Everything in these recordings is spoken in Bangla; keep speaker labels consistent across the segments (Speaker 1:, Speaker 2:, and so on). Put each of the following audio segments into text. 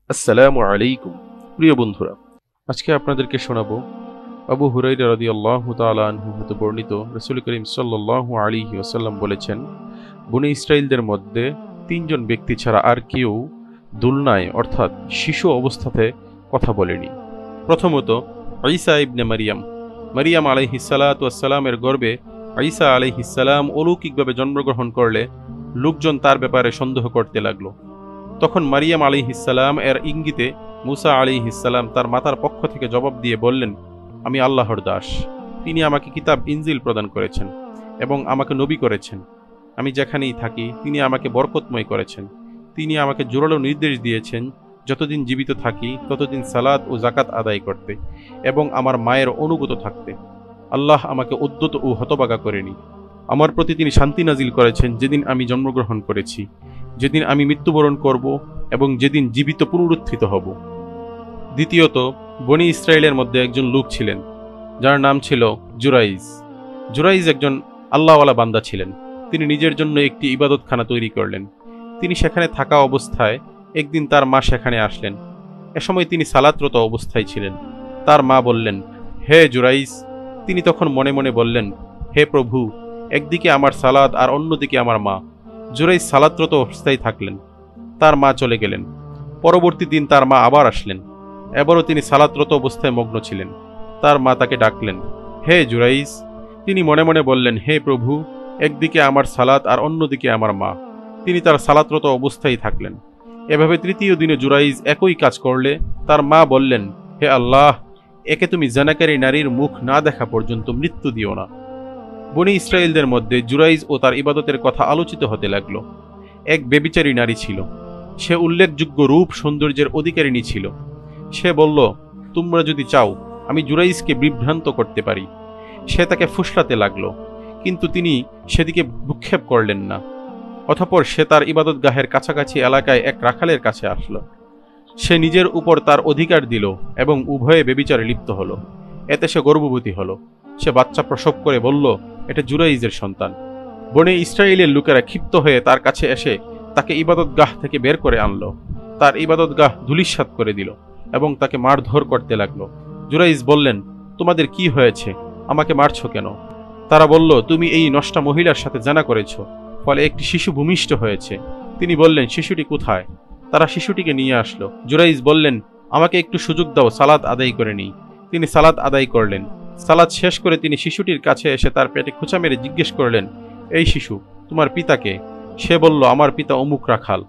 Speaker 1: আসসালামু আলাইকুম প্রিয় বন্ধুরা, আজকে আপনাদেরকে শোনাবো আবু হুরায়রা রাদিয়াল্লাহু তাআলা আনহু হতে বর্ণিত রাসূল করিম সাল্লাল্লাহু আলাইহি ওয়াসাল্লাম বলেছেন, বনী ইসরাঈলদের মধ্যে তিনজন ব্যক্তি ছাড়া আর কেউ দুলনায় অর্থাৎ শিশু অবস্থাতে কথা বলেনি। প্রথমত ঈসা ইবনে মারিয়াম আলাইহিস সালাতু ওয়াস সালামের গর্ভে ঈসা আলাইহিস সালাম অলৌকিকভাবে জন্মগ্রহণ করলে লোকজন তার ব্যাপারে সন্দেহ করতে লাগলো। তখন মারিয়াম আলাইহিসসালাম এর ইঙ্গিতে মুসা আলাইহিসসালাম তার মাতার পক্ষ থেকে জবাব দিয়ে বললেন, আমি আল্লাহর দাস, তিনি আমাকে কিতাব ইনজিল প্রদান করেছেন এবং আমাকে নবী করেছেন। আমি যেখানেই থাকি তিনি আমাকে বরকতময় করেছেন। তিনি আমাকে জোরালো নির্দেশ দিয়েছেন যতদিন জীবিত থাকি ততদিন সালাত ও জাকাত আদায় করতে এবং আমার মায়ের অনুগত থাকতে। আল্লাহ আমাকে উদ্যত ও হতবাগা করেনি। আমার প্রতি তিনি শান্তি নাজিল করেছেন যেদিন আমি জন্মগ্রহণ করেছি, যেদিন আমি মৃত্যুবরণ করব এবং যেদিন জীবিত পুনরুত্থিত হব। দ্বিতীয়ত, বনী ইসরায়েলের মধ্যে একজন লোক ছিলেন যার নাম ছিল জুরাইজ একজন আল্লাহওয়ালা বান্দা ছিলেন। তিনি নিজের জন্য একটি ইবাদতখানা তৈরি করলেন। তিনি সেখানে থাকা অবস্থায় একদিন তার মা সেখানে আসলেন। এ সময় তিনি সালাতরত অবস্থায় ছিলেন। তার মা বললেন, হে জুরাইজ। তিনি তখন মনে মনে বললেন, হে প্রভু, একদিকে আমার সালাত আর অন্যদিকে আমার মা। জুরাইজ সালাতরত অবস্থায় থাকলেন। তার মা চলে গেলেন। পরবর্তী দিন তার মা আবার আসলেন। এবারও তিনি সালাতরত অবস্থায় মগ্ন ছিলেন। তার মা তাকে ডাকলেন, হে জুরাইজ। তিনি মনে মনে বললেন, হে প্রভু, একদিকে আমার সালাত আর অন্যদিকে আমার মা। তিনি তার সালাতরত অবস্থায় থাকলেন। এভাবে তৃতীয় দিনে জুরাইজ একই কাজ করলে তার মা বললেন, হে আল্লাহ, একে তুমি জানাকারী নারীর মুখ না দেখা পর্যন্ত মৃত্যু দিও না। বনী ইসরায়েলদের মধ্যে জুরাইজ ও তার ইবাদতের কথা আলোচিত হতে লাগল। এক ব্যভিচারী নারী ছিল। সে উল্লেখযোগ্য রূপ সৌন্দর্যের অধিকারিণী ছিল। সে বলল, তোমরা যদি চাও আমি জুরাইজকে বিভ্রান্ত করতে পারি। সে তাকে ফুসলাতে লাগল, কিন্তু তিনি সেদিকে ভ্রুক্ষেপ করলেন না। অতঃপর সে তার ইবাদতগাহের কাছাকাছি এলাকায় এক রাখালের কাছে আসলো। সে নিজের উপর তার অধিকার দিল এবং উভয়ে ব্যভিচারে লিপ্ত হলো। এতে সে গর্ভবতী হলো। সে বাচ্চা প্রসব করে বলল, এটা জুরাইজের সন্তান। বনে ইসরায়েলের লোকেরা ক্ষিপ্ত হয়ে তার কাছে এসে তাকে ইবাদতগাহ থেকে বের করে আনলো। তার ইবাদতগাহ ধূলিসাৎ করে দিল এবং তাকে মারধর করতে লাগলো। জুরাইজ বললেন, তোমাদের কি হয়েছে? আমাকে মারছ কেন? তারা বলল, তুমি এই নষ্টা মহিলার সাথে জানা করেছ, ফলে একটি শিশু ভূমিষ্ঠ হয়েছে। তিনি বললেন, শিশুটি কোথায়? তারা শিশুটিকে নিয়ে আসলো। জুরাইজ বললেন, আমাকে একটু সুযোগ দাও, সালাত আদায় করে নিই। তিনি সালাত আদায় করলেন। সালাত শেষ করে তিনি শিশুটির কাছে এসে তার পেটে খোঁচা মেরে জিজ্ঞেস করলেন, এই শিশু, তোমার পিতাকে? সে বলল, আমার পিতা অমুক রাখাল।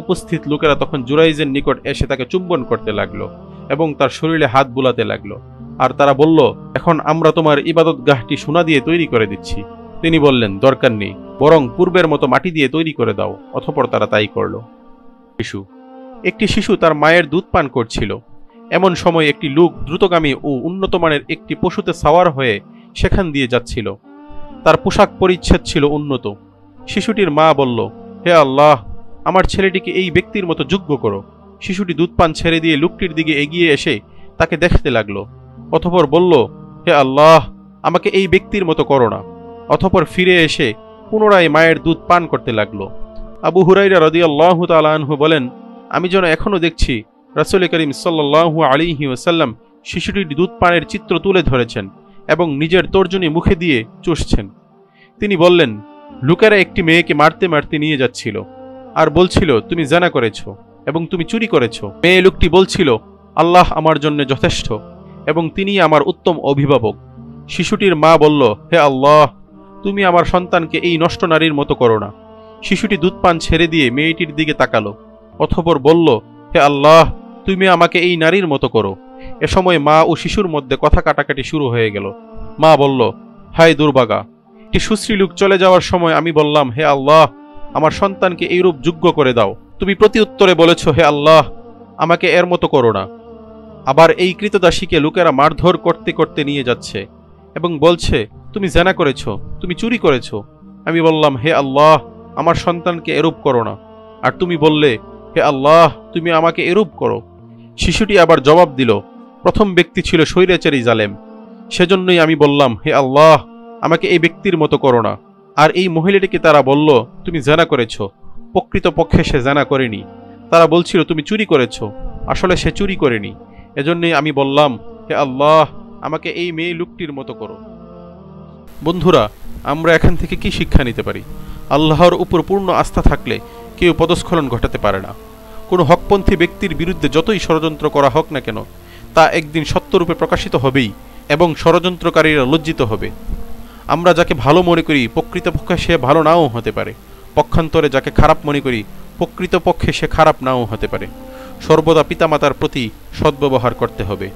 Speaker 1: উপস্থিত লোকেরা তখন জুরাইজের নিকট এসে তাকে চুম্বন করতে লাগলো এবং তার শরীরে হাত বুলাতে লাগলো। আর তারা বলল, এখন আমরা তোমার ইবাদতগাহটি সোনা দিয়ে তৈরি করে দিচ্ছি। তিনি বললেন, দরকার নেই, বরং পূর্বের মতো মাটি দিয়ে তৈরি করে দাও। অতঃপর তারা তাই করল। একটি শিশু তার মায়ের দুধ পান করছিল। এমন সময় একটি লোক দ্রুতগামী ও উন্নতমানের একটি পশুতে সাওয়ার হয়ে সেখান দিয়ে যাচ্ছিল। তার পোশাক পরিচ্ছদ ছিল উন্নত। শিশুটির মা বলল, হে আল্লাহ, আমার ছেলেটিকে এই ব্যক্তির মতো যোগ্য করো। শিশুটি দুধ পান ছেড়ে দিয়ে লোকটির দিকে এগিয়ে এসে তাকে দেখতে লাগলো। অতঃপর বলল, হে আল্লাহ, আমাকে এই ব্যক্তির মতো করো না। অতঃপর ফিরে এসে পুনরায় মায়ের দুধ পান করতে লাগলো। আবু হুরায়রা রাদিয়াল্লাহু তাআলা আনহু বলেন, আমি যেন এখনো দেখছি রাসূল করিম সাল্লাল্লাহু আলাইহি ওয়াসাল্লাম শিশুটির দুধ পানের চিত্র তুলে ধরেছেন এবং নিজের তর্জনী মুখে দিয়ে চুষছেন। তিনি বললেন, লোকেরা একটি মেয়েকে মারতে মারতে নিয়ে যাচ্ছিল আর বলছিল, তুমি জিনা করেছো এবং তুমি চুরি করেছো। মেয়ে লোকটি বলছিল, আল্লাহ আমার জন্য যথেষ্ট এবং তিনি আমার উত্তম অভিভাবক। শিশুটির মা বলল, হে আল্লাহ, তুমি আমার সন্তানকে এই নষ্ট নারীর মতো করো না। শিশুটি দুধ পান ছেড়ে দিয়ে মেয়েটির দিকে তাকালো। অতঃপর বলল, হে আল্লাহ, তুমি আমাকে এই নারীর মতো করো। এ সময় মা ও শিশুর মধ্যে কথা কাটাকাটি শুরু হয়ে গেল। মা বলল, হায় দুর্ভাগা। একটি সুশ্রী লোক চলে যাওয়ার সময় আমি বললাম, হে আল্লাহ, আমার সন্তানকে এইরূপ যোগ্য করে দাও। তুমি প্রতি উত্তরে বলেছ, হে আল্লাহ, আমাকে এর মতো করো না। আবার এই কৃতদাসীকে লোকেরা মারধর করতে করতে নিয়ে যাচ্ছে এবং বলছে, তুমি জিনা করেছো, তুমি চুরি করেছো। আমি বললাম, হে আল্লাহ, আমার সন্তানকে এরূপ করো না। আর তুমি বললে, হে আল্লাহ, তুমি আমাকে এরূপ করো। শিশুটি আবার জবাব দিল, প্রথম ব্যক্তি ছিল স্বৈরাচারী জালেম, সেজন্যই আমি বললাম, হে আল্লাহ, আমাকে এই ব্যক্তির মতো করো না। আর এই মহিলাটিকে তারা বলল, তুমি জিনা করেছো। প্রকৃতপক্ষে সে জিনা করেনি। তারা বলছিল, তুমি চুরি করেছো। আসলে সে চুরি করেনি। এজন্যই আমি বললাম, হে আল্লাহ, আমাকে এই মেয়ে লোকটির মতো করো। বন্ধুরা, আমরা এখান থেকে কি শিক্ষা নিতে পারি? আল্লাহর উপর পূর্ণ আস্থা থাকলে কেউ পদস্খলন ঘটাতে পারে না। কোনো হকপন্থী ব্যক্তির বিরুদ্ধে যতই ষড়যন্ত্র করা হোক না কেন, তা একদিন সত্যরূপে প্রকাশিত হবেই এবং ষড়যন্ত্রকারীরা লজ্জিত হবে। আমরা যাকে ভালো মনে করি প্রকৃতপক্ষে সে ভালো নাও হতে পারে, পক্ষান্তরে যাকে খারাপ মনে করি প্রকৃতপক্ষে সে খারাপ নাও হতে পারে। সর্বদা পিতামাতার প্রতি সদ্ব্যবহার করতে হবে।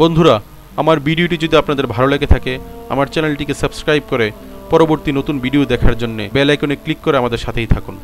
Speaker 1: বন্ধুরা, আমার ভিডিওটি যদি আপনাদের ভালো লেগে থাকে, আমার চ্যানেলটিকে সাবস্ক্রাইব করে পরবর্তী নতুন ভিডিও দেখার জন্য বেল আইকনে ক্লিক করে আমাদের সাথেই থাকুন।